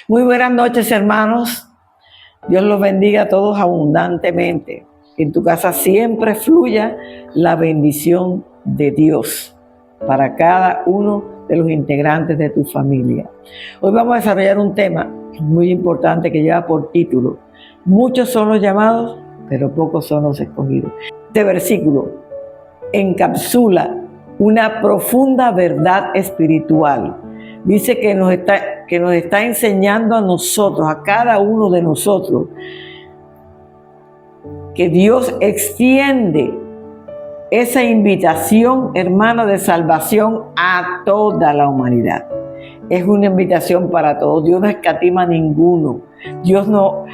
Muy buenas noches, hermanos. Dios los bendiga a todos abundantemente. Que en tu casa siempre fluya la bendición de Dios para cada uno de los integrantes de tu familia. Hoy vamos a desarrollar un tema muy importante que lleva por título: muchos son los llamados, pero pocos son los escogidos. Este versículo encapsula una profunda verdad espiritual. Dice que nos está enseñando a nosotros, a cada uno de nosotros, que Dios extiende esa invitación, hermano, de salvación a toda la humanidad. Es una invitación para todos. Dios no escatima a ninguno. Dios no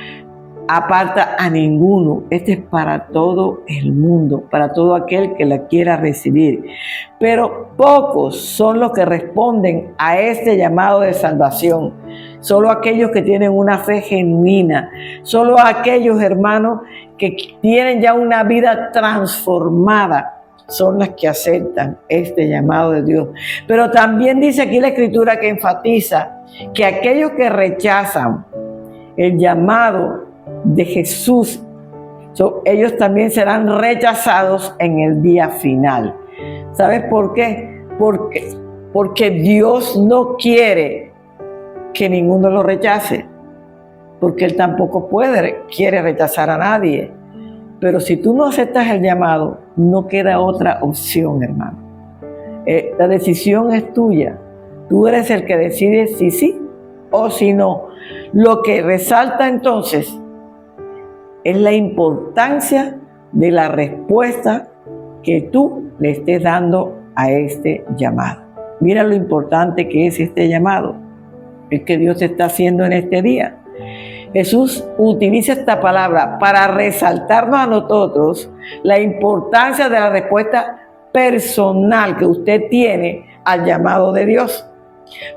aparta a ninguno. Este es para todo el mundo, para todo aquel que la quiera recibir. Pero pocos son los que responden a este llamado de salvación. Solo aquellos que tienen una fe genuina. Solo aquellos, hermanos, que tienen ya una vida transformada son las que aceptan este llamado de Dios. Pero también dice aquí la Escritura que enfatiza que aquellos que rechazan el llamado de Jesús, ellos también serán rechazados en el día final. ¿Sabes por qué? Porque Dios no quiere que ninguno lo rechace, porque Él tampoco quiere rechazar a nadie. Pero si tú no aceptas el llamado, no queda otra opción, hermano. La decisión es tuya. Tú eres el que decide si sí o si no. Lo que resalta entonces es la importancia de la respuesta que tú le estés dando a este llamado. Mira lo importante que es este llamado, el que Dios te está haciendo en este día. Jesús utiliza esta palabra para resaltarnos a nosotros la importancia de la respuesta personal que usted tiene al llamado de Dios.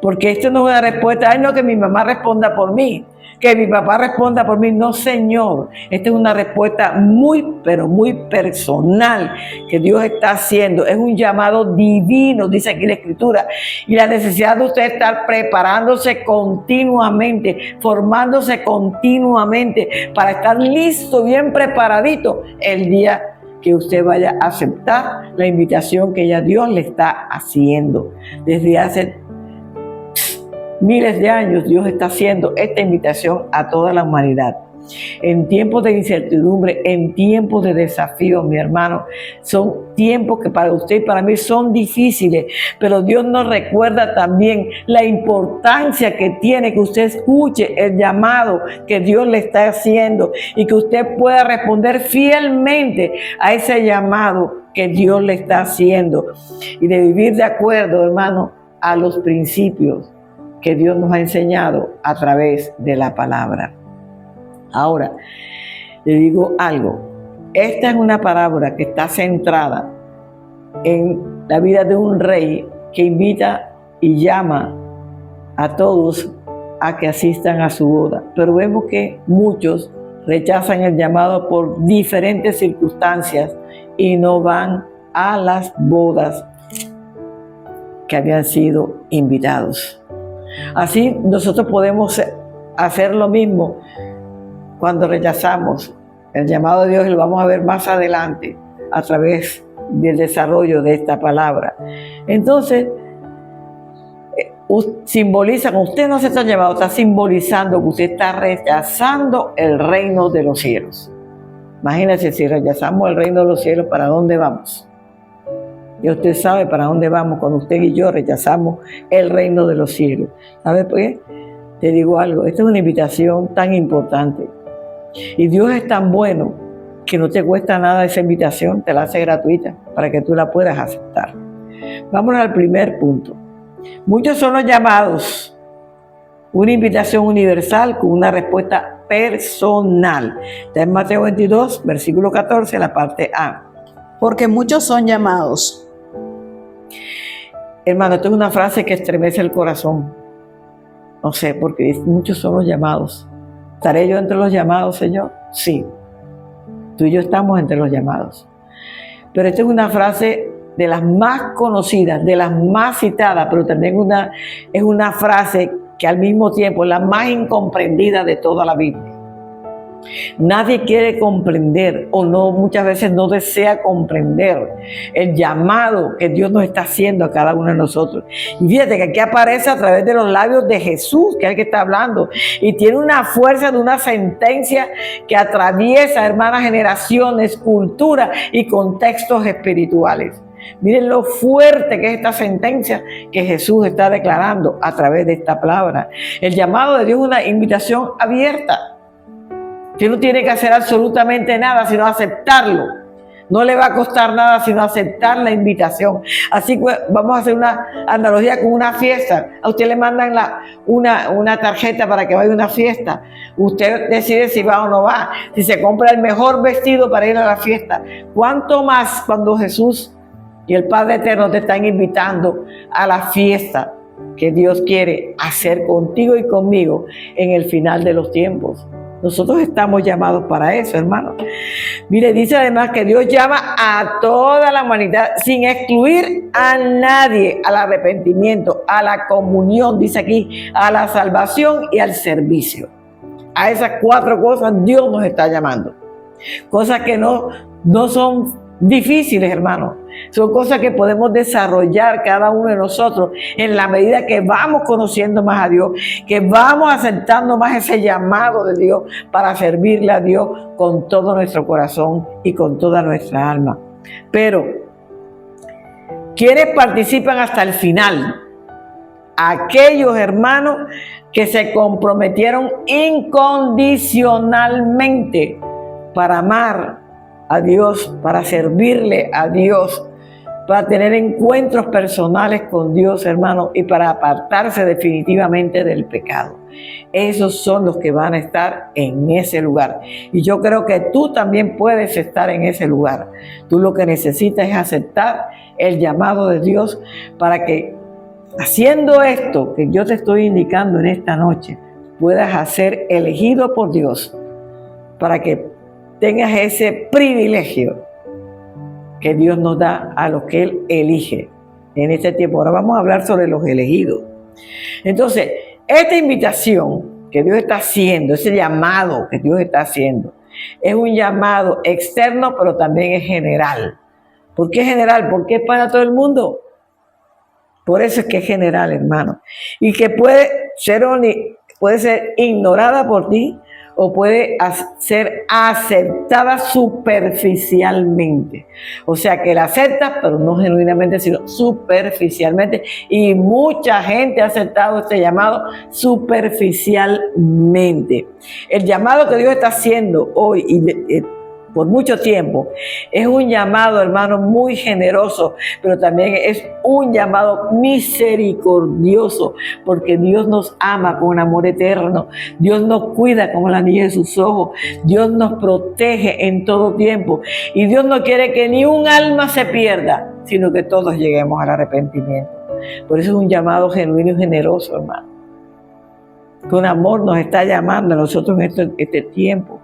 Porque esto no es una respuesta, ay no, que mi mamá responda por mí, que mi papá responda por mí. No, Señor. Esta es una respuesta muy, pero muy personal que Dios está haciendo. Es un llamado divino, dice aquí la Escritura. Y la necesidad de usted estar preparándose continuamente, formándose continuamente para estar listo, bien preparadito el día que usted vaya a aceptar la invitación que ya Dios le está haciendo. Desde hace miles de años Dios está haciendo esta invitación a toda la humanidad. En tiempos de incertidumbre, en tiempos de desafío, mi hermano, son tiempos que para usted y para mí son difíciles, pero Dios nos recuerda también la importancia que tiene que usted escuche el llamado que Dios le está haciendo y que usted pueda responder fielmente a ese llamado que Dios le está haciendo y de vivir de acuerdo, hermano, a los principios que Dios nos ha enseñado a través de la palabra. Ahora, le digo algo. Esta es una parábola que está centrada en la vida de un rey que invita y llama a todos a que asistan a su boda. Pero vemos que muchos rechazan el llamado por diferentes circunstancias y no van a las bodas que habían sido invitados. Así nosotros podemos hacer lo mismo cuando rechazamos el llamado de Dios, y lo vamos a ver más adelante a través del desarrollo de esta palabra. Entonces, simboliza, cuando usted no se está llamado, está simbolizando que usted está rechazando el reino de los cielos. Imagínense, si rechazamos el reino de los cielos, ¿para dónde vamos? Y usted sabe para dónde vamos cuando usted y yo rechazamos el reino de los cielos. ¿Sabe por qué? Te digo algo, esta es una invitación tan importante. Y Dios es tan bueno que no te cuesta nada esa invitación, te la hace gratuita para que tú la puedas aceptar. Vamos al primer punto. Muchos son los llamados. Una invitación universal con una respuesta personal. Está en Mateo 22, versículo 14, la parte A. Porque muchos son llamados. Hermano, esto es una frase que estremece el corazón. No sé, porque muchos son los llamados. ¿Estaré yo entre los llamados, Señor? Sí. Tú y yo estamos entre los llamados. Pero esta es una frase de las más conocidas, de las más citadas, pero también es una frase que al mismo tiempo es la más incomprendida de toda la Biblia. Nadie quiere comprender o no, muchas veces no desea comprender el llamado que Dios nos está haciendo a cada uno de nosotros. Y fíjate que aquí aparece a través de los labios de Jesús, que es el que está hablando, y tiene una fuerza de una sentencia que atraviesa, hermanas, generaciones, culturas y contextos espirituales. Miren lo fuerte que es esta sentencia que Jesús está declarando a través de esta palabra. El llamado de Dios es una invitación abierta. Usted no tiene que hacer absolutamente nada sino aceptarlo. No le va a costar nada sino aceptar la invitación. Así que vamos a hacer una analogía con una fiesta. A usted le mandan una tarjeta para que vaya a una fiesta. Usted decide si va o no va. Si se compra el mejor vestido para ir a la fiesta. ¿Cuánto más cuando Jesús y el Padre Eterno te están invitando a la fiesta que Dios quiere hacer contigo y conmigo en el final de los tiempos? Nosotros estamos llamados para eso, hermano. Mire, dice además que Dios llama a toda la humanidad sin excluir a nadie al arrepentimiento, a la comunión, dice aquí, a la salvación y al servicio. A esas 4 cosas Dios nos está llamando. Cosas que no son difíciles, hermano. Son cosas que podemos desarrollar cada uno de nosotros en la medida que vamos conociendo más a Dios, que vamos aceptando más ese llamado de Dios para servirle a Dios con todo nuestro corazón y con toda nuestra alma. Pero, ¿quiénes participan hasta el final? Aquellos hermanos que se comprometieron incondicionalmente para amar a Dios, para servirle a Dios, para tener encuentros personales con Dios, hermano, y para apartarse definitivamente del pecado. Esos son los que van a estar en ese lugar. Y yo creo que tú también puedes estar en ese lugar. Tú lo que necesitas es aceptar el llamado de Dios para que, haciendo esto que yo te estoy indicando en esta noche, puedas ser elegido por Dios para que tengas ese privilegio que Dios nos da a los que Él elige en este tiempo. Ahora vamos a hablar sobre los elegidos. Entonces, esta invitación que Dios está haciendo, ese llamado que Dios está haciendo, es un llamado externo, pero también es general. ¿Por qué general? Porque es para todo el mundo. Por eso es que es general, hermano. Y que puede ser ignorada por ti, o puede ser aceptada superficialmente. O sea, que la aceptas, pero no genuinamente, sino superficialmente. Y mucha gente ha aceptado este llamado superficialmente. El llamado que Dios está haciendo hoy y por mucho tiempo es un llamado, hermano, muy generoso, pero también es un llamado misericordioso, porque Dios nos ama con un amor eterno. Dios nos cuida como la niña de sus ojos. Dios nos protege en todo tiempo. Y Dios no quiere que ni un alma se pierda, sino que todos lleguemos al arrepentimiento. Por eso es un llamado genuino y generoso, hermano. Con amor nos está llamando a nosotros en este tiempo,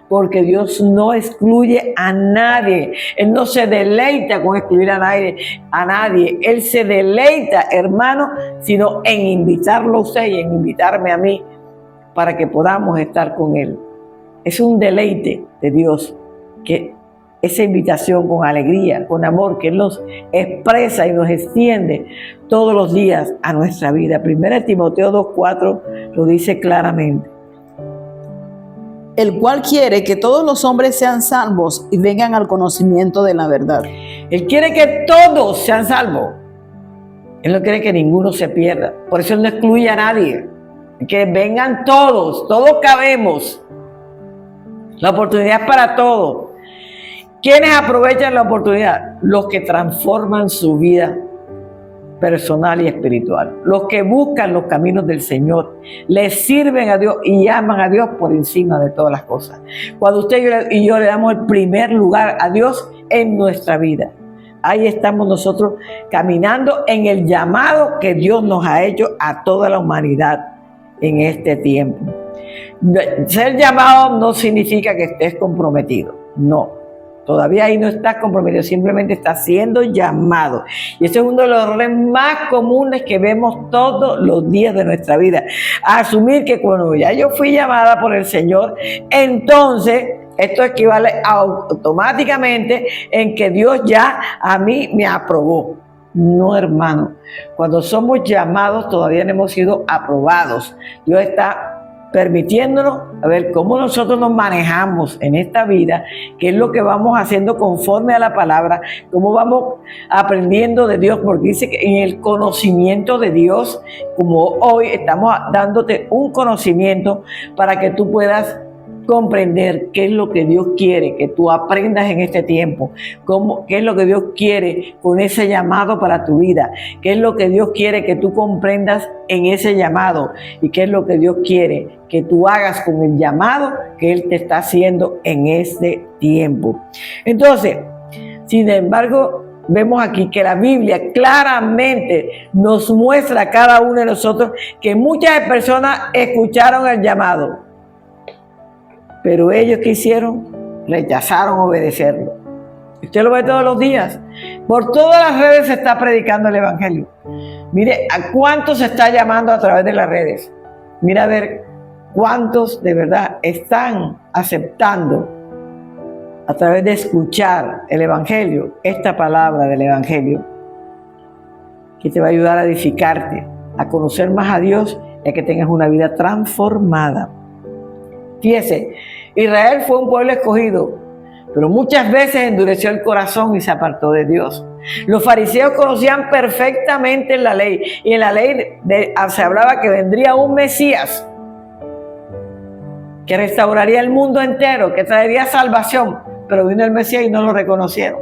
porque Dios no excluye a nadie. Él no se deleita con excluir a nadie. Él se deleita, hermano, sino en invitarlo a usted y en invitarme a mí para que podamos estar con Él. Es un deleite de Dios, que esa invitación con alegría, con amor, que Él nos expresa y nos extiende todos los días a nuestra vida. 1 Timoteo 2:4 lo dice claramente. El cual quiere que todos los hombres sean salvos y vengan al conocimiento de la verdad. Él quiere que todos sean salvos. Él no quiere que ninguno se pierda. Por eso Él no excluye a nadie. Que vengan todos cabemos. La oportunidad es para todos. ¿Quiénes aprovechan la oportunidad? Los que transforman su vida personal y espiritual. Los que buscan los caminos del Señor, le sirven a Dios y aman a Dios por encima de todas las cosas. Cuando usted y yo le damos el primer lugar a Dios en nuestra vida, ahí estamos nosotros caminando en el llamado que Dios nos ha hecho a toda la humanidad en este tiempo. Ser llamado no significa que estés comprometido, no. Todavía ahí no estás comprometido, simplemente estás siendo llamado. Y ese es uno de los errores más comunes que vemos todos los días de nuestra vida. Asumir que cuando ya yo fui llamada por el Señor, entonces esto equivale automáticamente en que Dios ya a mí me aprobó. No, hermano. Cuando somos llamados todavía no hemos sido aprobados. Dios está permitiéndonos a ver cómo nosotros nos manejamos en esta vida, qué es lo que vamos haciendo conforme a la palabra, cómo vamos aprendiendo de Dios, porque dice que en el conocimiento de Dios, como hoy estamos dándote un conocimiento para que tú puedas comprender qué es lo que Dios quiere que tú aprendas en este tiempo, qué es lo que Dios quiere con ese llamado para tu vida, qué es lo que Dios quiere que tú comprendas en ese llamado y qué es lo que Dios quiere que tú hagas con el llamado que Él te está haciendo en este tiempo. Entonces, sin embargo, vemos aquí que la Biblia claramente nos muestra a cada uno de nosotros que muchas personas escucharon el llamado, pero ellos ¿qué hicieron? Rechazaron obedecerlo. Usted lo ve todos los días. Por todas las redes se está predicando el Evangelio. Mire, ¿a cuántos se está llamando a través de las redes? Mira a ver cuántos de verdad están aceptando a través de escuchar el Evangelio, esta palabra del Evangelio, que te va a ayudar a edificarte, a conocer más a Dios y a que tengas una vida transformada. Fíjese, Israel fue un pueblo escogido, pero muchas veces endureció el corazón y se apartó de Dios. Los fariseos conocían perfectamente la ley, y en la ley se hablaba que vendría un Mesías que restauraría el mundo entero, que traería salvación, pero vino el Mesías y no lo reconocieron.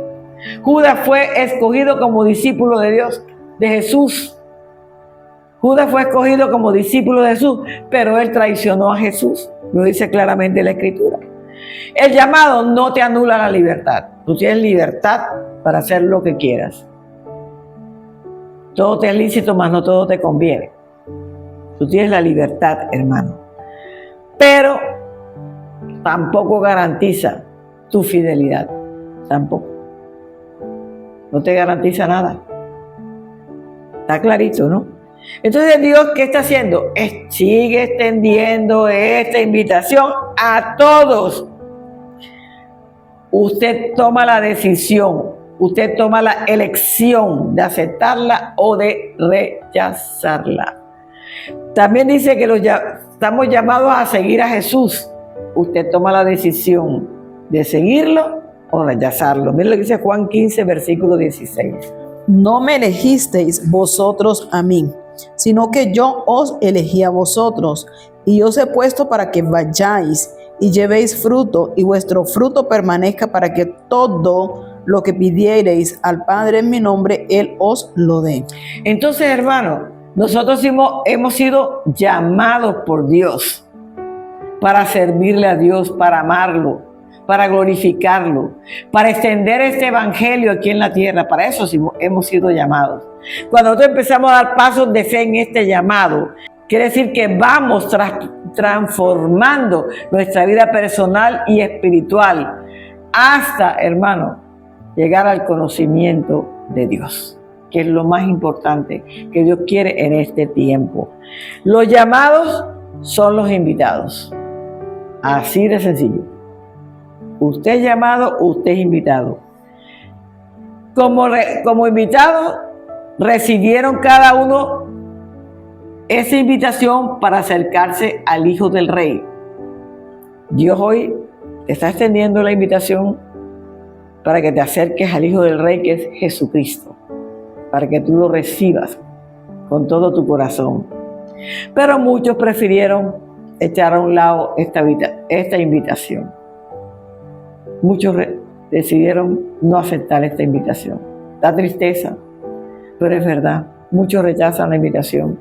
Judas fue escogido como discípulo de Dios, de Jesús. Judas fue escogido como discípulo de Jesús, pero él traicionó a Jesús. Lo dice claramente la Escritura. El llamado no te anula la libertad. Tú tienes libertad para hacer lo que quieras. Todo te es lícito, mas no todo te conviene. Tú tienes la libertad, hermano. Pero tampoco garantiza tu fidelidad. Tampoco. No te garantiza nada. Está clarito, ¿no? Entonces Dios, ¿qué está haciendo? Sigue extendiendo esta invitación a todos. Usted toma la decisión, usted toma la elección de aceptarla o de rechazarla. También dice que estamos llamados a seguir a Jesús. Usted toma la decisión de seguirlo o rechazarlo. Miren lo que dice Juan 15, versículo 16. No me elegisteis vosotros a mí, sino que yo os elegí a vosotros, y os he puesto para que vayáis y llevéis fruto, y vuestro fruto permanezca, para que todo lo que pidiereis al Padre en mi nombre, Él os lo dé. Entonces, hermano, nosotros hemos sido llamados por Dios para servirle a Dios, para amarlo, para glorificarlo, para extender este evangelio aquí en la tierra. Para eso hemos sido llamados. Cuando nosotros empezamos a dar pasos de fe en este llamado, quiere decir que vamos transformando nuestra vida personal y espiritual hasta, hermano, llegar al conocimiento de Dios, que es lo más importante que Dios quiere en este tiempo. Los llamados son los invitados. Así de sencillo. Usted es llamado, usted es invitado. Como invitados, recibieron cada uno esa invitación para acercarse al Hijo del Rey. Dios hoy te está extendiendo la invitación para que te acerques al Hijo del Rey, que es Jesucristo, para que tú lo recibas con todo tu corazón. Pero muchos prefirieron echar a un lado esta invitación. Muchos decidieron no aceptar esta invitación. Da tristeza, pero es verdad. Muchos rechazan la invitación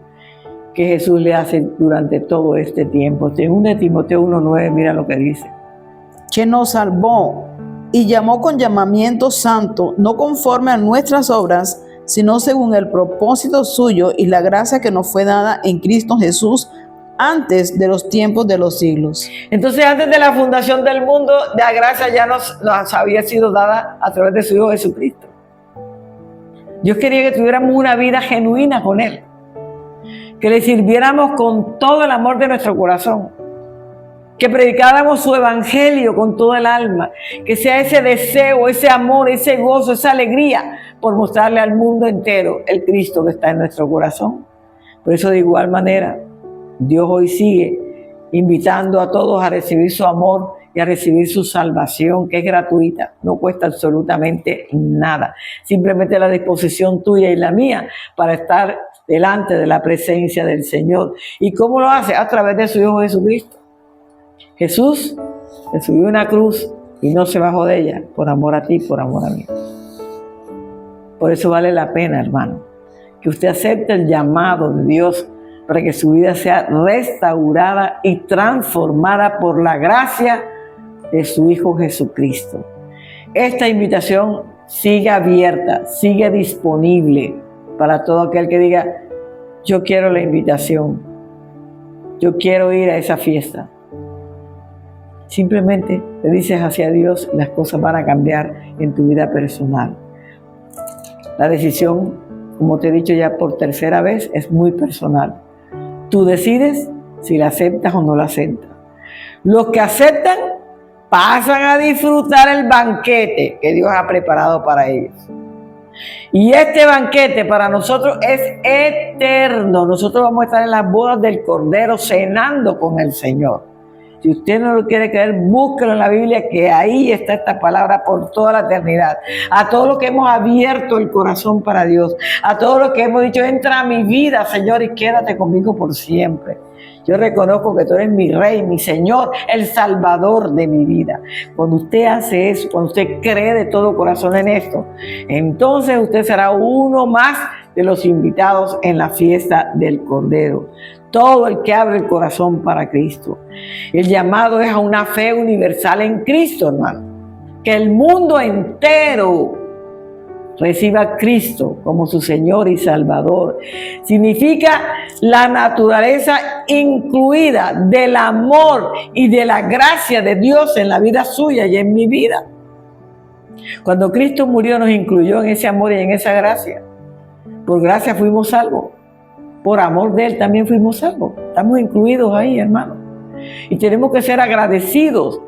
que Jesús le hace durante todo este tiempo. En Timoteo 1:9, mira lo que dice. Que nos salvó y llamó con llamamiento santo, no conforme a nuestras obras, sino según el propósito suyo y la gracia que nos fue dada en Cristo Jesús antes de los tiempos de los siglos. Entonces, antes de la fundación del mundo, la gracia ya nos había sido dada a través de su Hijo Jesucristo. Dios quería que tuviéramos una vida genuina con Él, que le sirviéramos con todo el amor de nuestro corazón, que predicáramos su evangelio con todo el alma, que sea ese deseo, ese amor, ese gozo, esa alegría por mostrarle al mundo entero el Cristo que está en nuestro corazón. Por eso, de igual manera, Dios hoy sigue invitando a todos a recibir su amor y a recibir su salvación, que es gratuita, no cuesta absolutamente nada. Simplemente la disposición tuya y la mía para estar delante de la presencia del Señor. ¿Y cómo lo hace? A través de su Hijo Jesucristo. Jesús se subió a una cruz y no se bajó de ella por amor a ti, por amor a mí. Por eso vale la pena, hermano, que usted acepte el llamado de Dios para que su vida sea restaurada y transformada por la gracia de su Hijo Jesucristo. Esta invitación sigue abierta, sigue disponible para todo aquel que diga: yo quiero la invitación, yo quiero ir a esa fiesta. Simplemente le dices hacia Dios y las cosas van a cambiar en tu vida personal. La decisión, como te he dicho ya por tercera vez, es muy personal. Tú decides si la aceptas o no la aceptas. Los que aceptan pasan a disfrutar el banquete que Dios ha preparado para ellos. Y este banquete para nosotros es eterno. Nosotros vamos a estar en las bodas del Cordero cenando con el Señor. Si usted no lo quiere creer, búsquelo en la Biblia, que ahí está esta palabra por toda la eternidad. A todos los que hemos abierto el corazón para Dios, a todos los que hemos dicho: entra a mi vida, Señor, y quédate conmigo por siempre. Yo reconozco que tú eres mi Rey, mi Señor, el Salvador de mi vida. Cuando usted hace eso, cuando usted cree de todo corazón en esto, entonces usted será uno más de los invitados en la fiesta del Cordero. Todo el que abre el corazón para Cristo. El llamado es a una fe universal en Cristo, hermano. Que el mundo entero reciba a Cristo como su Señor y Salvador. Significa la naturaleza incluida del amor y de la gracia de Dios en la vida suya y en mi vida. Cuando Cristo murió, nos incluyó en ese amor y en esa gracia. Por gracia fuimos salvos. Por amor de Él también fuimos salvos. Estamos incluidos ahí, hermano. Y tenemos que ser agradecidos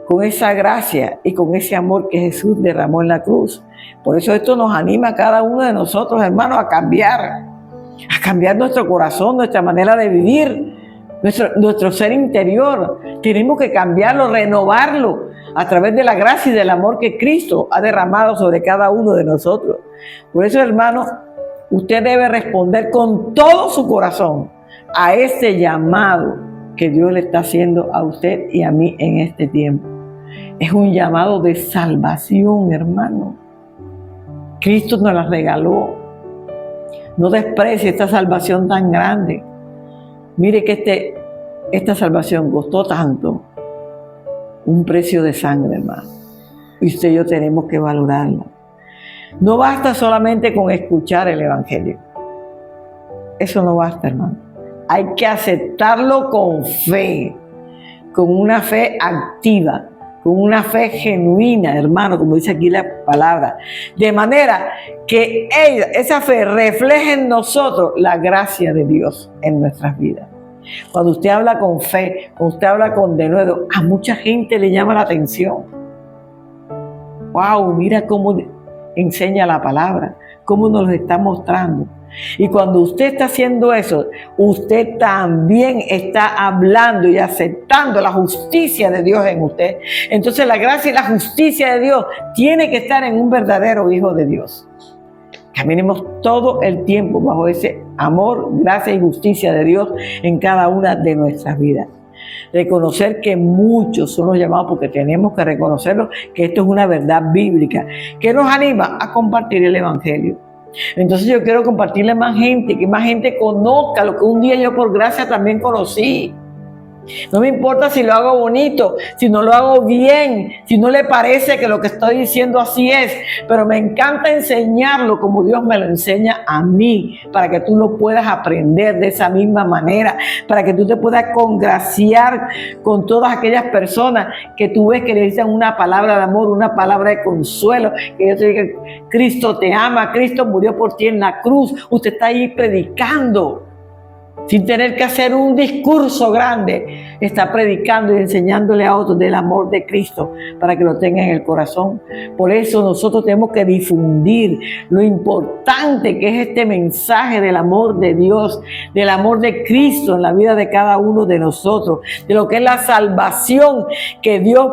con esa gracia y con ese amor que Jesús derramó en la cruz. Por eso esto nos anima a cada uno de nosotros, hermanos, a cambiar nuestro corazón, nuestra manera de vivir, nuestro ser interior. Tenemos que cambiarlo, renovarlo a través de la gracia y del amor que Cristo ha derramado sobre cada uno de nosotros. Por eso, hermanos, usted debe responder con todo su corazón a este llamado que Dios le está haciendo a usted y a mí en este tiempo. Es un llamado de salvación, hermano. Cristo nos la regaló. No desprecie esta salvación tan grande. Mire que esta salvación costó tanto. Un precio de sangre, hermano. Y usted y yo tenemos que valorarla. No basta solamente con escuchar el Evangelio. Eso no basta, hermano. Hay que aceptarlo con fe, con una fe activa, con una fe genuina, hermano, como dice aquí la palabra. De manera que esa fe refleje en nosotros la gracia de Dios en nuestras vidas. Cuando usted habla con fe, cuando usted habla con denuedo, a mucha gente le llama la atención. ¡Wow! Mira cómo enseña la palabra, cómo nos lo está mostrando. Y cuando usted está haciendo eso, usted también está hablando y aceptando la justicia de Dios en usted. Entonces la gracia y la justicia de Dios tiene que estar en un verdadero hijo de Dios. Caminemos todo el tiempo bajo ese amor, gracia y justicia de Dios en cada una de nuestras vidas. Reconocer que muchos son los llamados, porque tenemos que reconocerlo, que esto es una verdad bíblica, que nos anima a compartir el Evangelio. Entonces yo quiero compartirle a más gente, que más gente conozca lo que un día yo por gracia también conocí. No me importa si lo hago bonito, si no lo hago bien, si no le parece que lo que estoy diciendo así es, pero me encanta enseñarlo como Dios me lo enseña a mí, para que tú lo puedas aprender de esa misma manera, para que tú te puedas congraciar con todas aquellas personas que tú ves que le dicen una palabra de amor, una palabra de consuelo, que ellos te digan, Cristo te ama, Cristo murió por ti en la cruz. Usted está ahí predicando sin tener que hacer un discurso grande, está predicando y enseñándole a otros del amor de Cristo para que lo tengan en el corazón. Por eso nosotros tenemos que difundir lo importante que es este mensaje del amor de Dios, del amor de Cristo en la vida de cada uno de nosotros, de lo que es la salvación que Dios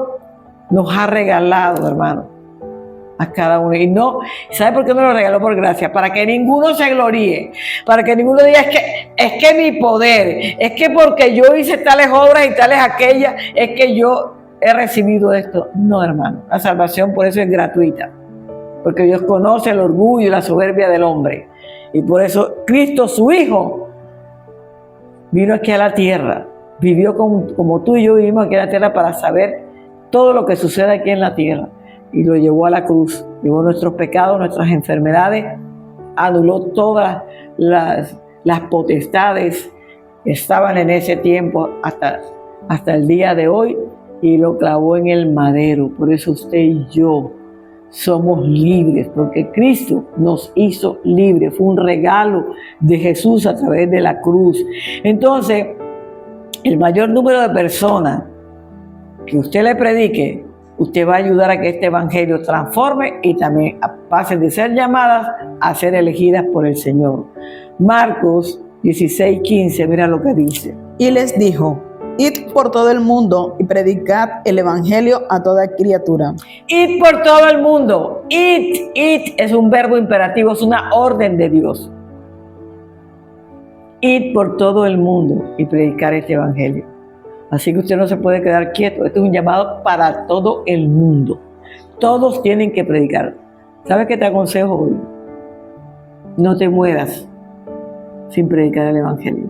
nos ha regalado, hermano, a cada uno. Y no, ¿sabe por qué me lo regaló? Por gracia, para que ninguno se gloríe, para que ninguno diga, es que mi poder, es que porque yo hice tales obras y tales aquellas, es que yo he recibido esto. No, hermano, la salvación por eso es gratuita, porque Dios conoce el orgullo y la soberbia del hombre, y por eso Cristo, su Hijo, vino aquí a la tierra, vivió como tú y yo vivimos aquí en la tierra para saber todo lo que sucede aquí en la tierra. Y lo llevó a la cruz, llevó nuestros pecados, nuestras enfermedades, anuló todas las potestades que estaban en ese tiempo hasta el día de hoy, y lo clavó en el madero. Por eso usted y yo somos libres, porque Cristo nos hizo libres. Fue un regalo de Jesús a través de la cruz. Entonces, el mayor número de personas que usted le predique, usted va a ayudar a que este evangelio transforme y también pasen de ser llamadas a ser elegidas por el Señor. Marcos 16:15, mira lo que dice. Y les dijo, id por todo el mundo y predicad el evangelio a toda criatura. Id por todo el mundo. Id es un verbo imperativo, es una orden de Dios. Id por todo el mundo y predicar este evangelio. Así que usted no se puede quedar quieto. Este es un llamado para todo el mundo. Todos tienen que predicar. ¿Sabes qué te aconsejo hoy? No te mueras sin predicar el evangelio.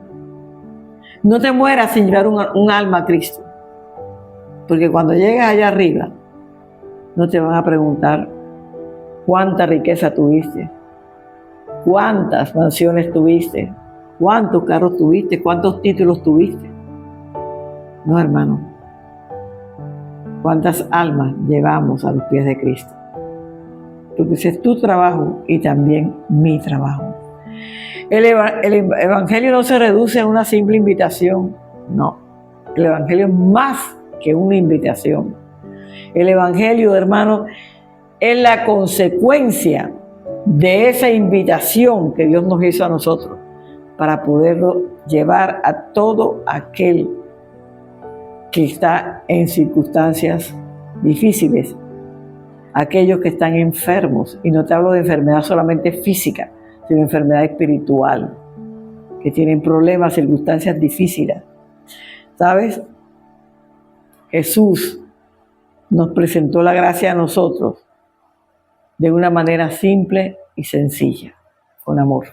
No te mueras sin llevar un alma a Cristo. Porque cuando llegues allá arriba, no te van a preguntar cuánta riqueza tuviste, cuántas mansiones tuviste, cuántos carros tuviste, cuántos títulos tuviste. No, hermano. ¿Cuántas almas llevamos a los pies de Cristo? Porque ese es tu trabajo y también mi trabajo. El evangelio no se reduce a una simple invitación. No. El evangelio es más que una invitación. El evangelio, hermano, es la consecuencia de esa invitación que Dios nos hizo a nosotros para poderlo llevar a todo aquel que está en circunstancias difíciles, aquellos que están enfermos, y no te hablo de enfermedad solamente física, sino enfermedad espiritual, que tienen problemas, circunstancias difíciles. ¿Sabes? Jesús nos presentó la gracia a nosotros de una manera simple y sencilla, con amor,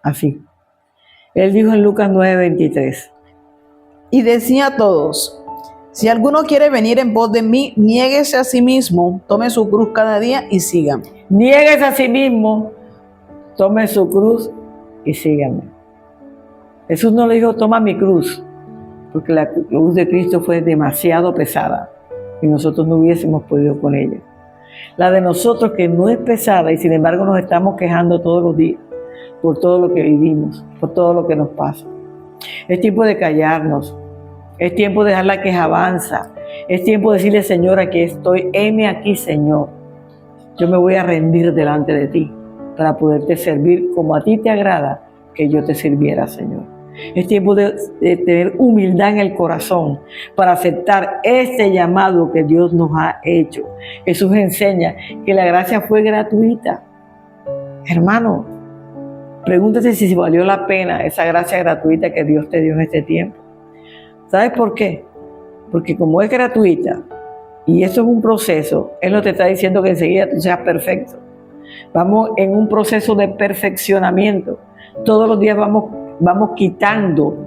así. Él dijo en Lucas 9:23. Y decía a todos, si alguno quiere venir en pos de mí, niéguese a sí mismo, tome su cruz cada día y sígame. Niéguese a sí mismo, tome su cruz y sígame. Jesús no le dijo, toma mi cruz, porque la cruz de Cristo fue demasiado pesada y nosotros no hubiésemos podido con ella. La de nosotros, que no es pesada, y sin embargo nos estamos quejando todos los días por todo lo que vivimos, por todo lo que nos pasa. Es tiempo de callarnos. Es tiempo de dejar la queja avanza. Es tiempo de decirle, Señor, aquí estoy, heme aquí, Señor. Yo me voy a rendir delante de ti para poderte servir como a ti te agrada que yo te sirviera, Señor. Es tiempo de tener humildad en el corazón para aceptar este llamado que Dios nos ha hecho. Jesús enseña que la gracia fue gratuita. Hermano, pregúntate si valió la pena esa gracia gratuita que Dios te dio en este tiempo. ¿Sabes por qué? Porque como es gratuita y eso es un proceso, Él no te está diciendo que enseguida tú seas perfecto. Vamos en un proceso de perfeccionamiento. Todos los días vamos quitando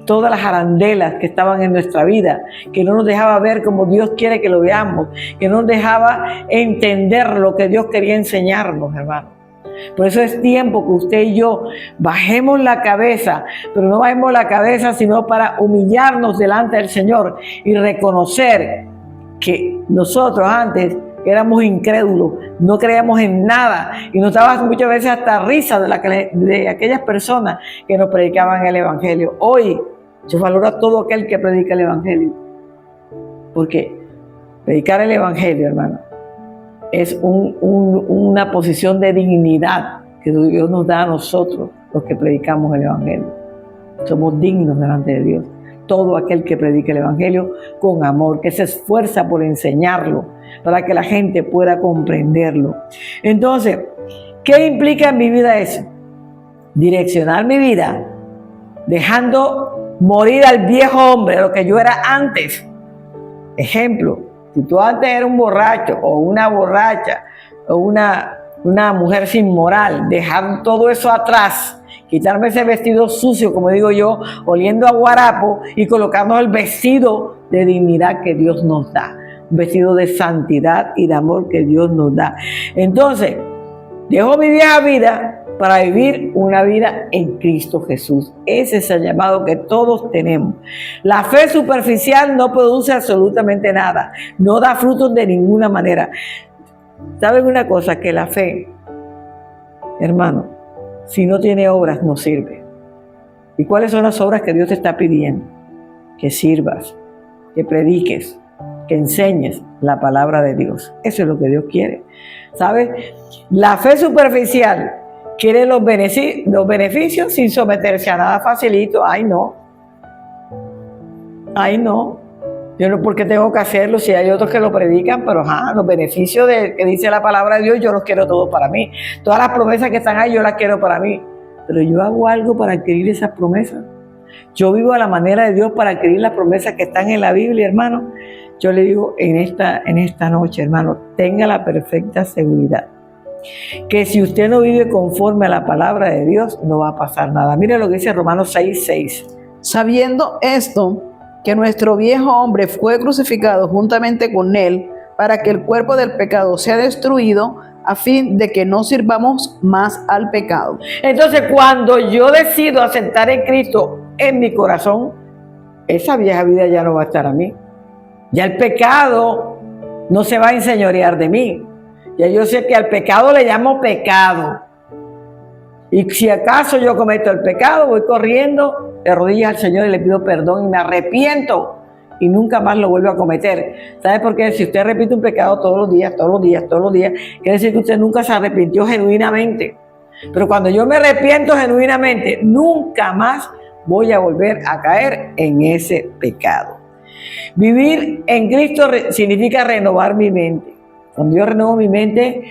todas las arandelas que estaban en nuestra vida, que no nos dejaba ver como Dios quiere que lo veamos, que no nos dejaba entender lo que Dios quería enseñarnos, hermano. Por eso es tiempo que usted y yo bajemos la cabeza, pero no bajemos la cabeza sino para humillarnos delante del Señor y reconocer que nosotros antes éramos incrédulos, no creíamos en nada y nos daba muchas veces hasta risa de aquellas personas que nos predicaban el Evangelio. Hoy yo valoro a todo aquel que predica el Evangelio, porque predicar el Evangelio, hermano, es una posición de dignidad que Dios nos da a nosotros, los que predicamos el Evangelio. Somos dignos delante de Dios. Todo aquel que predica el Evangelio con amor, que se esfuerza por enseñarlo, para que la gente pueda comprenderlo. Entonces, ¿qué implica en mi vida eso? Direccionar mi vida, dejando morir al viejo hombre, lo que yo era antes. Ejemplo, si tú antes eras un borracho o una borracha o una mujer sin moral, dejar todo eso atrás, quitarme ese vestido sucio, como digo yo, oliendo a guarapo y colocarnos el vestido de dignidad que Dios nos da, un vestido de santidad y de amor que Dios nos da. Entonces, dejo mi vieja vida para vivir una vida en Cristo Jesús. Ese es el llamado que todos tenemos. La fe superficial no produce absolutamente nada, no da frutos de ninguna manera. ¿Saben una cosa? Que la fe, hermano, si no tiene obras, no sirve. ¿Y cuáles son las obras que Dios te está pidiendo? Que sirvas, que prediques, que enseñes la palabra de Dios. Eso es lo que Dios quiere. ¿Sabes? La fe superficial quiere los beneficios sin someterse a nada facilito. Ay, no. Ay, no. Yo no, porque tengo que hacerlo si hay otros que lo predican, pero los beneficios que dice la palabra de Dios, yo los quiero todos para mí. Todas las promesas que están ahí, yo las quiero para mí. Pero yo hago algo para adquirir esas promesas. Yo vivo a la manera de Dios para adquirir las promesas que están en la Biblia, hermano. Yo le digo en esta noche, hermano, tenga la perfecta seguridad que si usted no vive conforme a la palabra de Dios, no va a pasar nada. Mire lo que dice Romanos 6:6. Sabiendo esto, que nuestro viejo hombre fue crucificado juntamente con él, para que el cuerpo del pecado sea destruido, a fin de que no sirvamos más al pecado. Entonces, cuando yo decido aceptar en Cristo en mi corazón, esa vieja vida ya no va a estar a mí. Ya el pecado no se va a enseñorear de mí. Ya yo sé que al pecado le llamo pecado. Y si acaso yo cometo el pecado, voy corriendo de rodillas al Señor y le pido perdón y me arrepiento y nunca más lo vuelvo a cometer. ¿Sabe por qué? Si usted repite un pecado todos los días, quiere decir que usted nunca se arrepintió genuinamente. Pero cuando yo me arrepiento genuinamente, nunca más voy a volver a caer en ese pecado. Vivir en Cristo significa renovar mi mente. Cuando yo renuevo mi mente,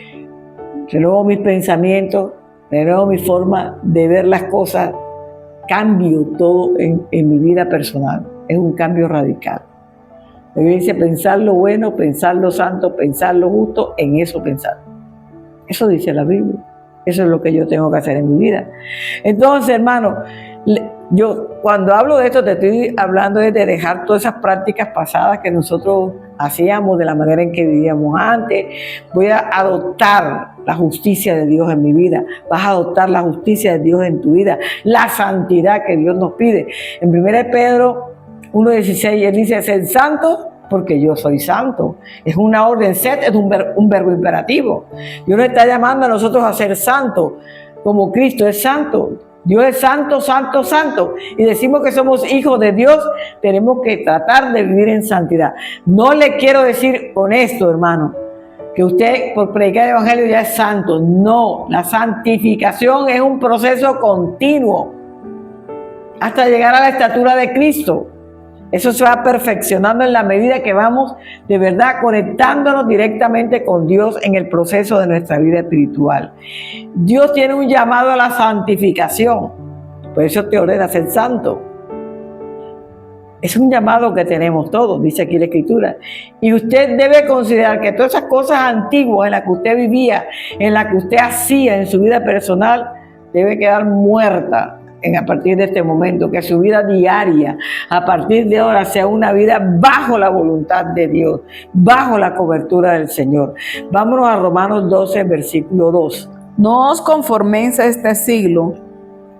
renuevo mis pensamientos, renuevo mi forma de ver las cosas, cambio todo en mi vida personal. Es un cambio radical. La Biblia dice pensar lo bueno, pensar lo santo, pensar lo justo, en eso pensar. Eso dice la Biblia. Eso es lo que yo tengo que hacer en mi vida. Entonces, hermano, yo cuando hablo de esto te estoy hablando de dejar todas esas prácticas pasadas que nosotros hacíamos de la manera en que vivíamos antes. Voy a adoptar la justicia de Dios en mi vida. Vas a adoptar la justicia de Dios en tu vida. La santidad que Dios nos pide. En 1 Pedro 1:16 él dice, sed santos porque yo soy santo. Es una orden, sed es un verbo imperativo. Dios nos está llamando a nosotros a ser santos, como Cristo es santo. Dios es santo, santo, santo. Y decimos que somos hijos de Dios, tenemos que tratar de vivir en santidad. No le quiero decir con esto, hermano, que usted por predicar el Evangelio ya es santo. No, la santificación es un proceso continuo hasta llegar a la estatura de Cristo. Eso se va perfeccionando en la medida que vamos de verdad conectándonos directamente con Dios en el proceso de nuestra vida espiritual. Dios tiene un llamado a la santificación, por eso te ordena ser santo. Es un llamado que tenemos todos, dice aquí la Escritura. Y usted debe considerar que todas esas cosas antiguas en las que usted vivía, en las que usted hacía en su vida personal, debe quedar muerta a partir de este momento, que su vida diaria, a partir de ahora, sea una vida bajo la voluntad de Dios, bajo la cobertura del Señor. Vámonos a Romanos 12, versículo 2. No os conforméis a este siglo,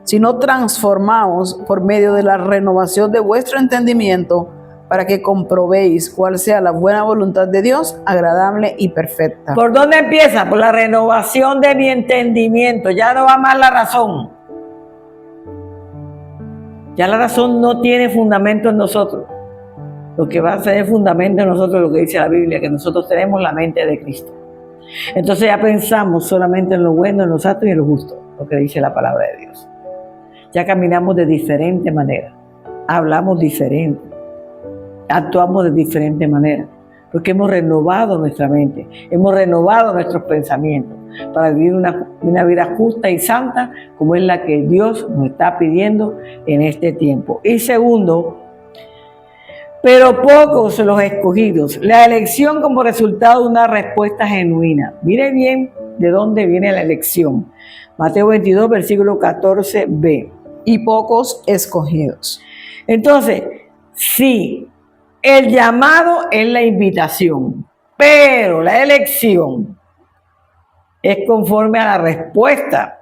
sino transformaos por medio de la renovación de vuestro entendimiento, para que comprobéis cuál sea la buena voluntad de Dios, agradable y perfecta. ¿Por dónde empieza? Por la renovación de mi entendimiento. Ya no va más la razón. Ya la razón no tiene fundamento en nosotros. Lo que va a tener fundamento en nosotros es lo que dice la Biblia, que nosotros tenemos la mente de Cristo. Entonces ya pensamos solamente en lo bueno, en lo santo y en lo justo, lo que dice la palabra de Dios. Ya caminamos de diferente manera, hablamos diferente, actuamos de diferente manera, porque hemos renovado nuestra mente, hemos renovado nuestros pensamientos para vivir una vida justa y santa como es la que Dios nos está pidiendo en este tiempo. Y segundo, pero pocos los escogidos. La elección como resultado de una respuesta genuina. Mire bien de dónde viene la elección. Mateo 22, versículo 14b. Y pocos escogidos. Entonces, sí, el llamado es la invitación, pero la elección es conforme a la respuesta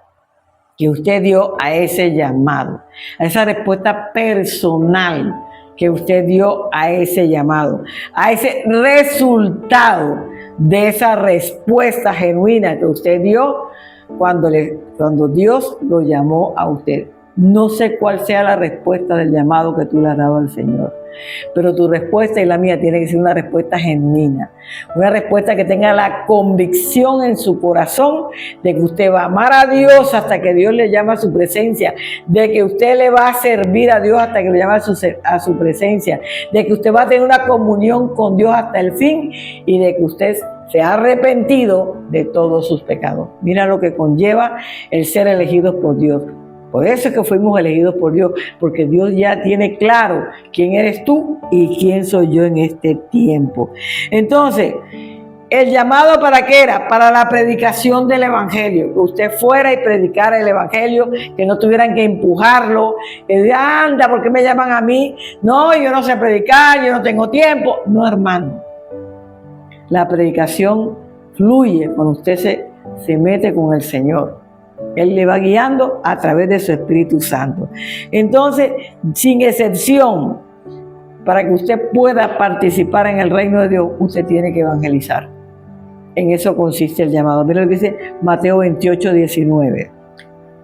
que usted dio a ese llamado, a esa respuesta personal que usted dio a ese llamado, a ese resultado de esa respuesta genuina que usted dio cuando Dios lo llamó a usted. No sé cuál sea la respuesta del llamado que tú le has dado al Señor, pero tu respuesta y la mía tiene que ser una respuesta genuina, una respuesta que tenga la convicción en su corazón de que usted va a amar a Dios hasta que Dios le llame a su presencia, de que usted le va a servir a Dios hasta que le llame a su presencia, de que usted va a tener una comunión con Dios hasta el fin y de que usted se ha arrepentido de todos sus pecados. Mira lo que conlleva el ser elegidos por Dios. Por eso es que fuimos elegidos por Dios, porque Dios ya tiene claro quién eres tú y quién soy yo en este tiempo. Entonces, ¿el llamado para qué era? Para la predicación del Evangelio, que usted fuera y predicara el Evangelio, que no tuvieran que empujarlo, que diga, anda, ¿por qué me llaman a mí? No, yo no sé predicar, yo no tengo tiempo. No, hermano. La predicación fluye cuando usted se mete con el Señor. Él le va guiando a través de su Espíritu Santo. Entonces, sin excepción, para que usted pueda participar en el reino de Dios, usted tiene que evangelizar. En eso consiste el llamado. Mira lo que dice Mateo 28, 19.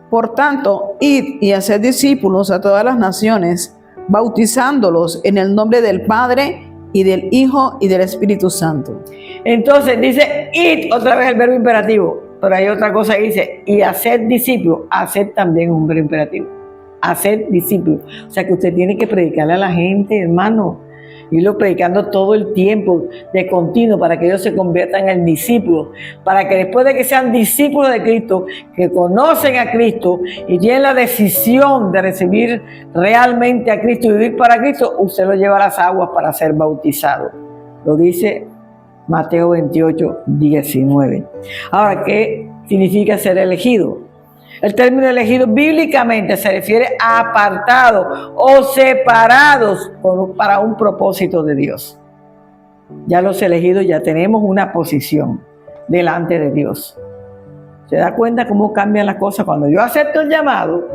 Por tanto, id y haced discípulos a todas las naciones, bautizándolos en el nombre del Padre y del Hijo y del Espíritu Santo. Entonces dice, id, otra vez el verbo imperativo. Pero hay otra cosa que dice, y hacer discípulos, hacer también un verbo imperativo, hacer discípulos. O sea que usted tiene que predicarle a la gente, hermano, irlo predicando todo el tiempo, de continuo, para que ellos se conviertan en discípulos, para que después de que sean discípulos de Cristo, que conocen a Cristo y tienen la decisión de recibir realmente a Cristo y vivir para Cristo, usted lo lleva a las aguas para ser bautizado. Lo dice Mateo 28, 19. Ahora, ¿qué significa ser elegido? El término elegido bíblicamente se refiere a apartados o separados para un propósito de Dios. Ya los elegidos ya tenemos una posición delante de Dios. ¿Se da cuenta cómo cambian las cosas? Cuando yo acepto el llamado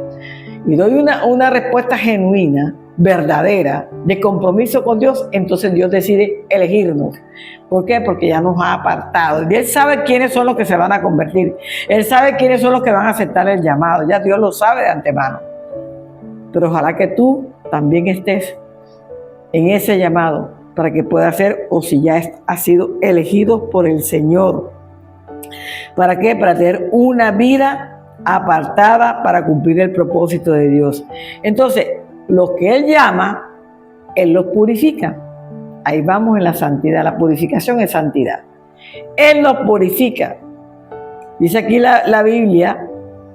y doy una respuesta genuina, verdadera, de compromiso con Dios, entonces Dios decide elegirnos. ¿Por qué? Porque ya nos ha apartado. Y Él sabe quiénes son los que se van a convertir. Él sabe quiénes son los que van a aceptar el llamado. Ya Dios lo sabe de antemano. Pero ojalá que tú también estés en ese llamado para que puedas ser, o si ya has sido elegido por el Señor. ¿Para qué? Para tener una vida apartada para cumplir el propósito de Dios. Entonces, los que Él llama, Él los purifica. Ahí vamos en la santidad. La purificación es santidad. Él nos purifica. Dice aquí la Biblia,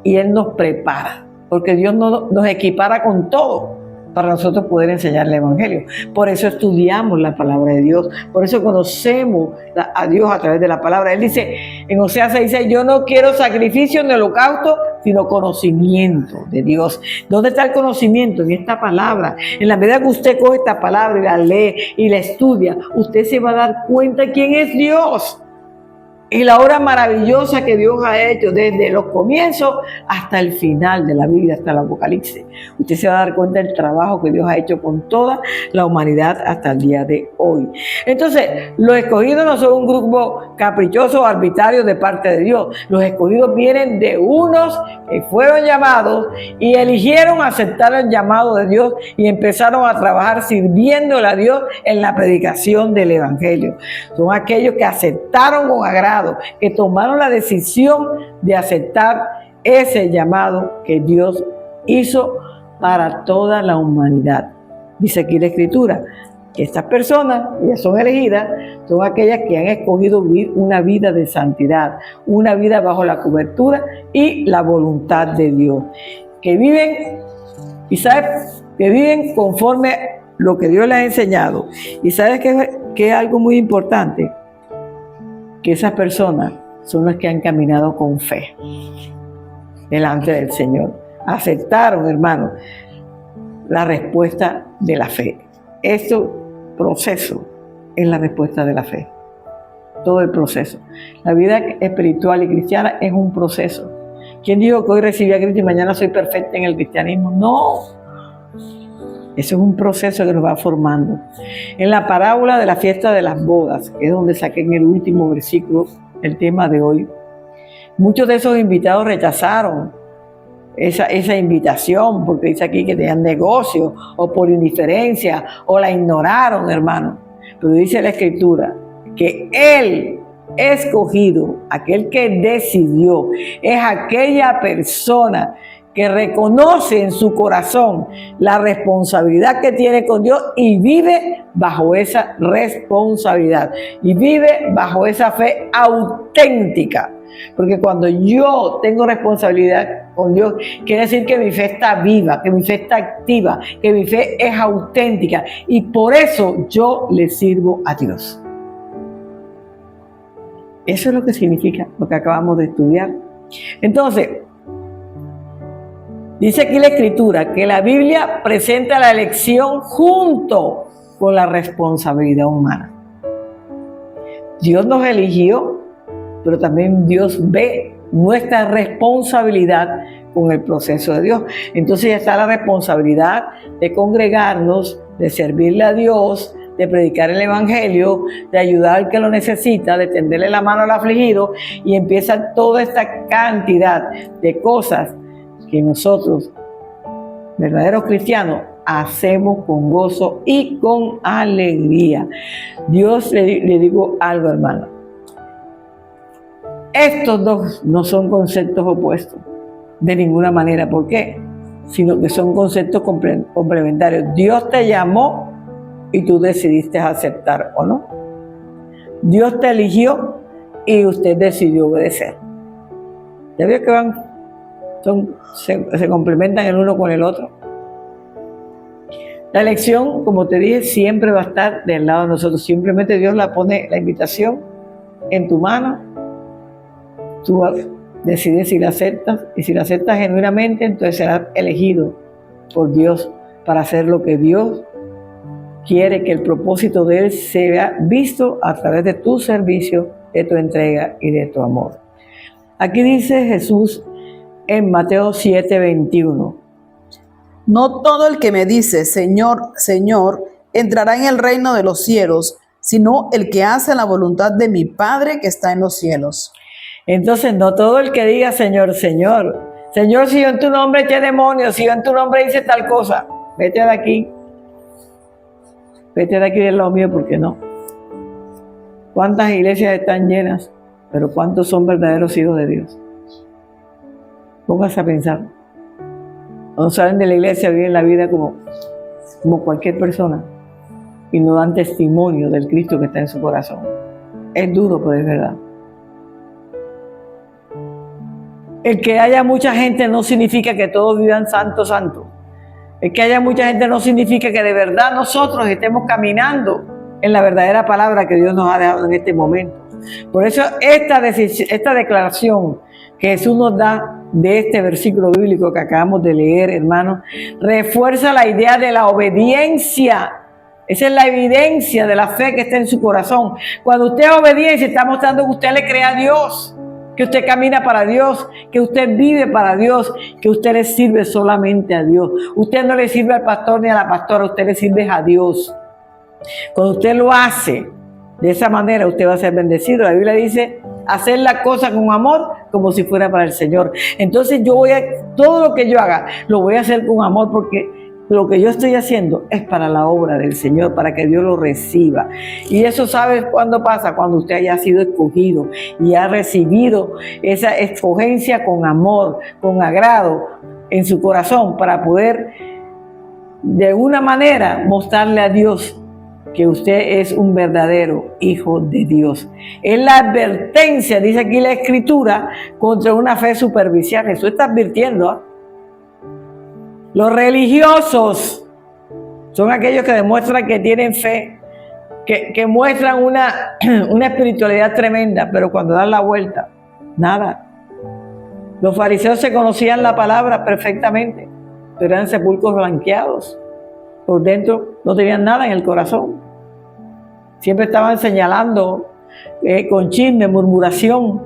y Él nos prepara. Porque Dios nos equipara con todo para nosotros poder enseñar el Evangelio. Por eso estudiamos la palabra de Dios. Por eso conocemos a Dios a través de la palabra. Él dice, en Oseas 6:6, yo no quiero sacrificio ni holocausto, sino conocimiento de Dios. ¿Dónde está el conocimiento? En esta palabra. En la medida que usted coge esta palabra y la lee y la estudia, usted se va a dar cuenta de quién es Dios. Y la obra maravillosa que Dios ha hecho desde los comienzos hasta el final de la Biblia, hasta el Apocalipsis. Usted se va a dar cuenta del trabajo que Dios ha hecho con toda la humanidad hasta el día de hoy. Entonces, los escogidos no son un grupo caprichoso o arbitrario de parte de Dios. Los escogidos vienen de unos que fueron llamados y eligieron aceptar el llamado de Dios y empezaron a trabajar sirviéndole a Dios en la predicación del Evangelio. Son aquellos que aceptaron con agrado, que tomaron la decisión de aceptar ese llamado que Dios hizo para toda la humanidad. Dice aquí la Escritura que estas personas, ellas son elegidas, son aquellas que han escogido vivir una vida de santidad, una vida bajo la cobertura y la voluntad de Dios, que viven, y sabes, que viven conforme lo que Dios les ha enseñado. Y sabes que es algo muy importante, que esas personas son las que han caminado con fe delante del Señor. Aceptaron, hermano, la respuesta de la fe. Este proceso es la respuesta de la fe. Todo el proceso. La vida espiritual y cristiana es un proceso. ¿Quién dijo que hoy recibí a Cristo y mañana soy perfecta en el cristianismo? No. Eso es un proceso que nos va formando. En la parábola de la fiesta de las bodas, que es donde saqué en el último versículo el tema de hoy, muchos de esos invitados rechazaron esa invitación, porque dice aquí que tenían negocio, o por indiferencia, o la ignoraron, hermano. Pero dice la Escritura que Él escogido, aquel que decidió, es aquella persona que reconoce en su corazón la responsabilidad que tiene con Dios y vive bajo esa responsabilidad y vive bajo esa fe auténtica. Porque cuando yo tengo responsabilidad con Dios, quiere decir que mi fe está viva, que mi fe está activa, que mi fe es auténtica y por eso yo le sirvo a Dios. Eso es lo que significa lo que acabamos de estudiar. Entonces, dice aquí la Escritura que la Biblia presenta la elección junto con la responsabilidad humana. Dios nos eligió, pero también Dios ve nuestra responsabilidad con el proceso de Dios. Entonces ya está la responsabilidad de congregarnos, de servirle a Dios, de predicar el Evangelio, de ayudar al que lo necesita, de tenderle la mano al afligido, y empieza toda esta cantidad de cosas que nosotros, verdaderos cristianos, hacemos con gozo y con alegría. Dios le digo algo, hermano. Estos dos no son conceptos opuestos de ninguna manera. ¿Por qué? Sino que son conceptos complementarios. Dios te llamó y tú decidiste aceptar o no. Dios te eligió y usted decidió obedecer. ¿Ya vio que se complementan el uno con el otro? La elección, como te dije, siempre va a estar del lado de nosotros. Simplemente Dios la pone la invitación en tu mano. Tú decides si la aceptas, y si la aceptas genuinamente, entonces serás elegido por Dios para hacer lo que Dios quiere, que el propósito de Él sea visto a través de tu servicio, de tu entrega y de tu amor. Aquí dice Jesús en Mateo 7:21. No todo el que me dice, Señor, Señor, entrará en el reino de los cielos, sino el que hace la voluntad de mi Padre que está en los cielos. Entonces, no todo el que diga Señor, Señor. Señor, si yo en tu nombre eché demonios, si yo en tu nombre hice tal cosa, vete de aquí. Vete de aquí del lado mío, porque no. ¿Cuántas iglesias están llenas? Pero ¿cuántos son verdaderos hijos de Dios? Póngase a pensar. Cuando salen de la iglesia, viven la vida como cualquier persona y no dan testimonio del Cristo que está en su corazón. Es duro, pero es verdad. El que haya mucha gente no significa que todos vivan santo. El que haya mucha gente no significa que de verdad nosotros estemos caminando en la verdadera palabra que Dios nos ha dejado en este momento. Por eso esta declaración que Jesús nos da de este versículo bíblico que acabamos de leer, hermanos, refuerza la idea de la obediencia. Esa es la evidencia de la fe que está en su corazón. Cuando usted obedece, está mostrando que usted le cree a Dios, que usted camina para Dios, que usted vive para Dios, que usted le sirve solamente a Dios. Usted no le sirve al pastor ni a la pastora, usted le sirve a Dios. Cuando usted lo hace de esa manera, usted va a ser bendecido. La Biblia dice, hacer la cosa con amor como si fuera para el Señor. Entonces todo lo que yo haga, lo voy a hacer con amor, porque lo que yo estoy haciendo es para la obra del Señor, para que Dios lo reciba. Y eso, ¿sabes cuándo pasa? Cuando usted haya sido escogido y ha recibido esa escogencia con amor, con agrado en su corazón, para poder de una manera mostrarle a Dios que usted es un verdadero hijo de Dios. Es la advertencia, dice aquí la Escritura, contra una fe superficial. Jesús está advirtiendo, ¿eh? Los religiosos son aquellos que demuestran que tienen fe, que muestran una espiritualidad tremenda, pero cuando dan la vuelta, nada. Los fariseos se conocían la palabra perfectamente, pero eran sepulcros blanqueados. Por dentro no tenían nada en el corazón. Siempre estaban señalando con chisme, murmuración,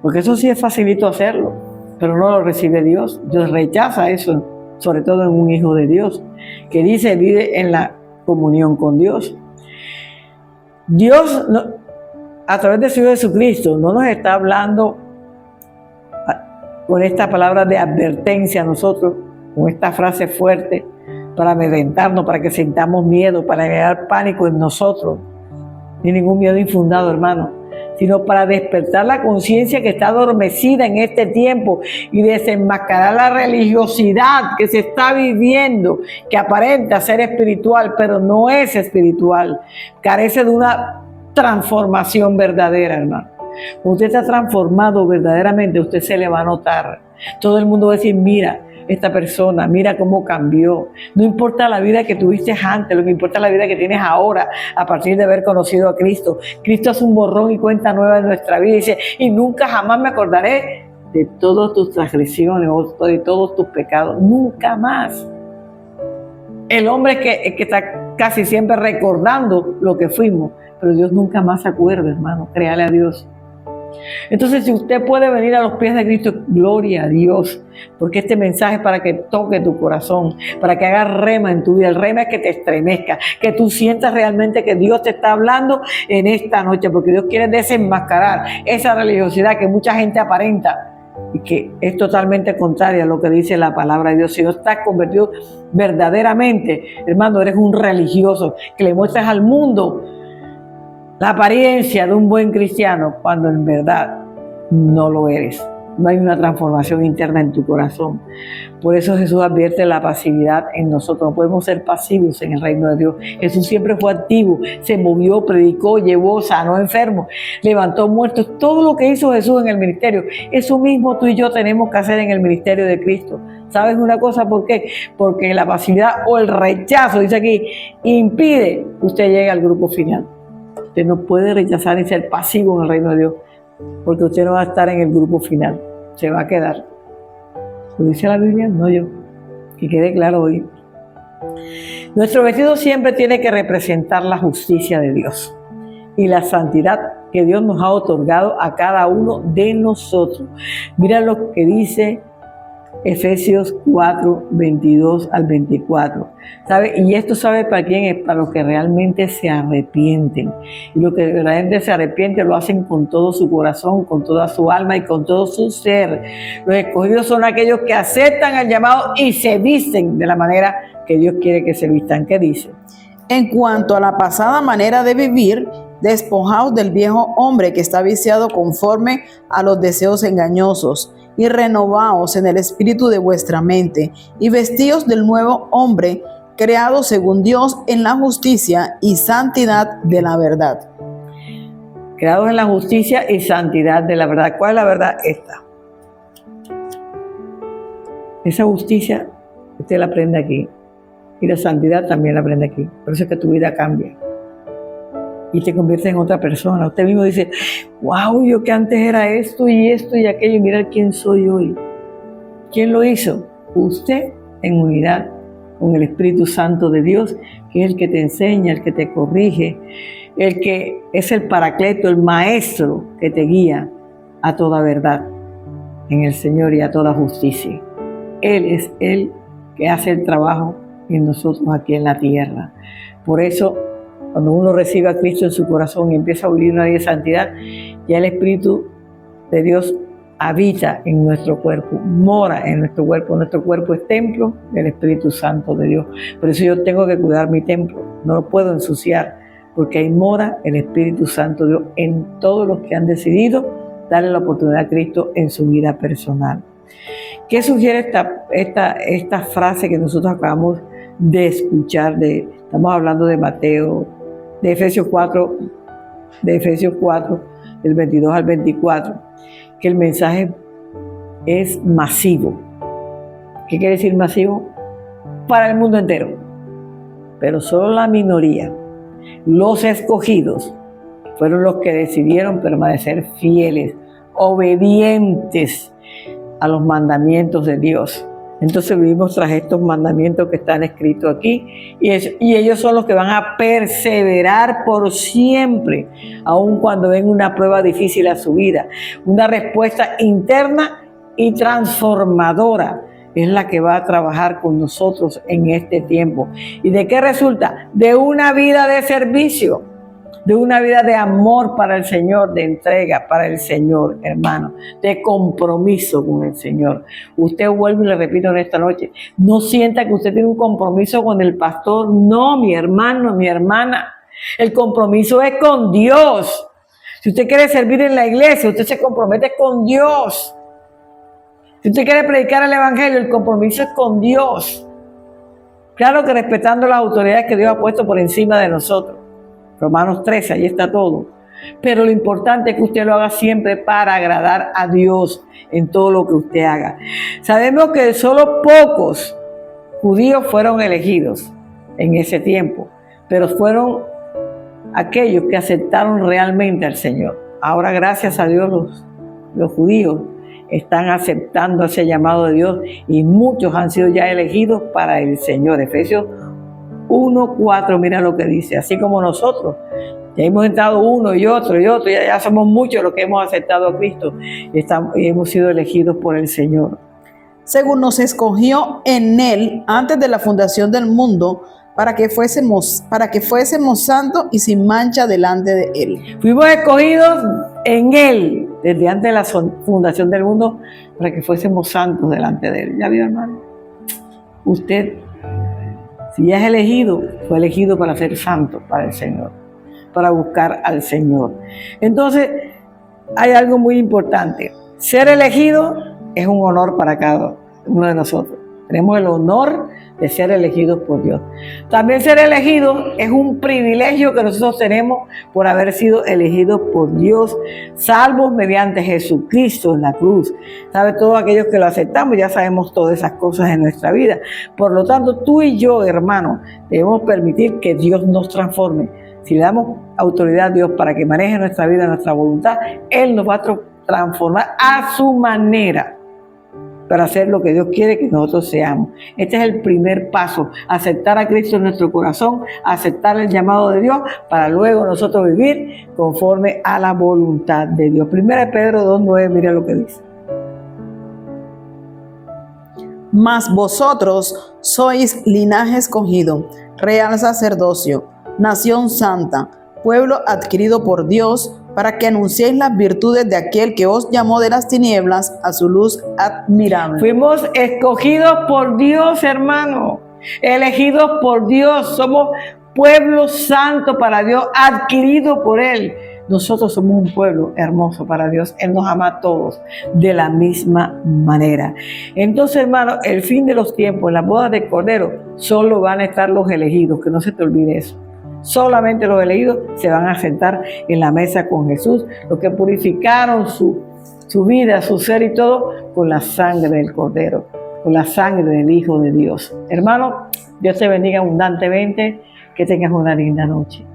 porque eso sí es facilito hacerlo, pero no lo recibe Dios. Dios rechaza eso, sobre todo en un hijo de Dios, que dice vive en la comunión con Dios. Dios, a través de su Hijo Jesucristo, no nos está hablando con esta palabra de advertencia a nosotros, con esta frase fuerte, para amedrentarnos, para que sintamos miedo, para crear pánico en nosotros, ni ningún miedo infundado, hermano, sino para despertar la conciencia que está adormecida en este tiempo y desenmascarar la religiosidad que se está viviendo, que aparenta ser espiritual, pero no es espiritual, carece de una transformación verdadera, hermano. Cuando usted está transformado verdaderamente, usted se le va a notar. Todo el mundo va a decir, mira, esta persona, mira cómo cambió. No importa la vida que tuviste antes, lo que importa es la vida que tienes ahora, a partir de haber conocido a Cristo. Cristo es un borrón y cuenta nueva en nuestra vida. Dice, y nunca jamás me acordaré de todas tus transgresiones o de todos tus pecados. Nunca más. El hombre que está casi siempre recordando lo que fuimos, pero Dios nunca más se acuerda, hermano. Créale a Dios. Entonces, si usted puede venir a los pies de Cristo, gloria a Dios, porque este mensaje es para que toque tu corazón, para que haga rema en tu vida. El rema es que te estremezca, que tú sientas realmente que Dios te está hablando en esta noche, porque Dios quiere desenmascarar esa religiosidad que mucha gente aparenta y que es totalmente contraria a lo que dice la palabra de Dios. Si no estás convertido verdaderamente, hermano, eres un religioso que le muestras al mundo la apariencia de un buen cristiano, cuando en verdad no lo eres. No hay una transformación interna en tu corazón. Por eso Jesús advierte la pasividad en nosotros. No podemos ser pasivos en el reino de Dios. Jesús siempre fue activo, se movió, predicó, llevó, sanó enfermos, levantó muertos. Todo lo que hizo Jesús en el ministerio, eso mismo tú y yo tenemos que hacer en el ministerio de Cristo. ¿Sabes una cosa por qué? Porque la pasividad o el rechazo, dice aquí, impide que usted llegue al grupo final. Usted no puede rechazar y ser pasivo en el reino de Dios, porque usted no va a estar en el grupo final, se va a quedar. ¿Lo dice la Biblia? No yo. Que quede claro hoy. Nuestro vestido siempre tiene que representar la justicia de Dios y la santidad que Dios nos ha otorgado a cada uno de nosotros. Mira lo que dice Efesios 4, 22 al 24. ¿Sabe? Y esto, ¿sabe para quién es? Para los que realmente se arrepienten. Y los que realmente se arrepienten lo hacen con todo su corazón, con toda su alma y con todo su ser. Los escogidos son aquellos que aceptan el llamado y se visten de la manera que Dios quiere que se vistan. ¿Qué dice? En cuanto a la pasada manera de vivir, despojaos del viejo hombre que está viciado conforme a los deseos engañosos, y renovaos en el espíritu de vuestra mente, y vestíos del nuevo hombre, creado según Dios en la justicia y santidad de la verdad. Creados en la justicia y santidad de la verdad. ¿Cuál es la verdad? Esta. Esa justicia usted la aprende aquí. Y la santidad también la aprende aquí. Por eso es que tu vida cambia. y te conviertes en otra persona. Usted mismo dice, wow, yo que antes era esto y aquello, y mira quién soy hoy. ¿Quién lo hizo? Usted, en unidad con el Espíritu Santo de Dios, que es el que te enseña, el que te corrige, el que es el paracleto, el maestro que te guía a toda verdad en el Señor y a toda justicia. Él es el que hace el trabajo en nosotros aquí en la tierra. Por eso, cuando uno recibe a Cristo en su corazón y empieza a vivir una vida de santidad, ya el Espíritu de Dios habita en nuestro cuerpo, mora en nuestro cuerpo. Nuestro cuerpo es templo del Espíritu Santo de Dios. Por eso yo tengo que cuidar mi templo, no lo puedo ensuciar, porque ahí mora el Espíritu Santo de Dios en todos los que han decidido darle la oportunidad a Cristo en su vida personal. ¿Qué sugiere esta frase que nosotros acabamos de escuchar? Estamos hablando de Mateo, de Efesios 4, del 22 al 24, que el mensaje es masivo. ¿Qué quiere decir masivo? Para el mundo entero. Pero solo la minoría, los escogidos, fueron los que decidieron permanecer fieles, obedientes a los mandamientos de Dios. Entonces vivimos tras estos mandamientos que están escritos aquí, y ellos son los que van a perseverar por siempre, aun cuando ven una prueba difícil a su vida. Una respuesta interna y transformadora es la que va a trabajar con nosotros en este tiempo. ¿Y de qué resulta? De una vida de servicio, de una vida de amor para el Señor, de entrega para el Señor, hermano, de compromiso con el Señor. Usted, vuelve y le repito en esta noche, no sienta que usted tiene un compromiso con el pastor. No, mi hermano, mi hermana, el compromiso es con Dios. Si usted quiere servir en la iglesia, usted se compromete con Dios. Si usted quiere predicar el evangelio, el compromiso es con Dios. Claro que respetando las autoridades que Dios ha puesto por encima de nosotros. Romanos 13, ahí está todo. Pero lo importante es que usted lo haga siempre para agradar a Dios en todo lo que usted haga. Sabemos que solo pocos judíos fueron elegidos en ese tiempo, pero fueron aquellos que aceptaron realmente al Señor. Ahora, gracias a Dios, los judíos están aceptando ese llamado de Dios y muchos han sido ya elegidos para el Señor. Efesios 1:4, mira lo que dice, así como nosotros ya hemos entrado uno y otro, ya somos muchos los que hemos aceptado a Cristo y hemos sido elegidos por el Señor. Según nos escogió en Él antes de la fundación del mundo, para que fuésemos santos y sin mancha delante de Él. Fuimos escogidos en Él desde antes de la fundación del mundo, para que fuésemos santos delante de Él. ¿Ya vio, hermano? Usted, si ya es elegido, fue elegido para ser santo para el Señor, para buscar al Señor. Entonces, hay algo muy importante. Ser elegido es un honor para cada uno de nosotros. Tenemos el honor de ser elegidos por Dios. También ser elegidos es un privilegio que nosotros tenemos por haber sido elegidos por Dios, salvos mediante Jesucristo en la cruz. ¿Sabe? Todos aquellos que lo aceptamos ya sabemos todas esas cosas en nuestra vida. Por lo tanto, tú y yo, hermano, debemos permitir que Dios nos transforme. Si le damos autoridad a Dios para que maneje nuestra vida, nuestra voluntad, Él nos va a transformar a su manera, para hacer lo que Dios quiere que nosotros seamos. Este es el primer paso, aceptar a Cristo en nuestro corazón, aceptar el llamado de Dios, para luego nosotros vivir conforme a la voluntad de Dios. 1 Pedro 2:9, mira lo que dice. Mas vosotros sois linaje escogido, real sacerdocio, nación santa, pueblo adquirido por Dios, para que anunciéis las virtudes de aquel que os llamó de las tinieblas a su luz admirable. Fuimos escogidos por Dios, hermano, elegidos por Dios, somos pueblo santo para Dios, adquirido por Él. Nosotros somos un pueblo hermoso para Dios. Él nos ama a todos de la misma manera. Entonces, hermano, el fin de los tiempos, en las bodas del Cordero, solo van a estar los elegidos, que no se te olvide eso. Solamente los elegidos se van a sentar en la mesa con Jesús, los que purificaron su vida, su ser y todo, con la sangre del Cordero, con la sangre del Hijo de Dios. Hermano, Dios te bendiga abundantemente, que tengas una linda noche.